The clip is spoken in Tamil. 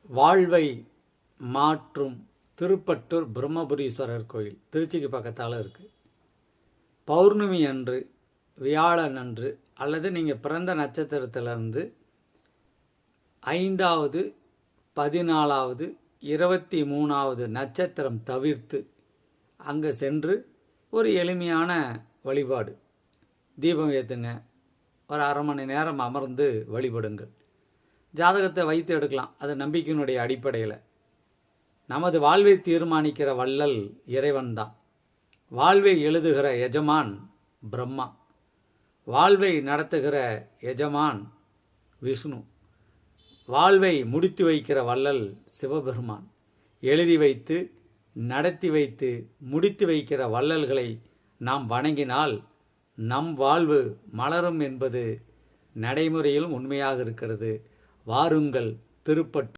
வாழ்வை மாற்றும் திருப்பட்டூர் பிரம்மபுரீஸ்வரர் கோயில் திருச்சிக்கு பக்கத்தால் இருக்குது. பௌர்ணமி அன்று, வியாழன் அன்று அல்லது நீங்கள் பிறந்த நட்சத்திரத்திலிருந்து 5வது 14வது 23வது நட்சத்திரம் தவிர்த்து அங்கே சென்று ஒரு எளிமையான வழிபாடு, தீபம் ஏற்றுங்க, ஒரு அரை மணி நேரம் அமர்ந்து வழிபடுங்கள். ஜாதகத்தை வைத்து எடுக்கலாம், அது நம்பிக்கையினுடைய அடிப்படையில். நமது வாழ்வை தீர்மானிக்கிற வள்ளல் இறைவன்தான். வாழ்வை எழுதுகிற எஜமான் பிரம்மா, வாழ்வை நடத்துகிற எஜமான் விஷ்ணு, வாழ்வை முடித்து வைக்கிற வள்ளல் சிவபெருமான். எழுதி வைத்து நடத்தி வைத்து முடித்து வைக்கிற வள்ளல்களை நாம் வணங்கினால் நம் வாழ்வு மலரும் என்பது நடைமுறையில் உண்மையாக இருக்கிறது. வாருங்கள் திருப்பட்டூர்.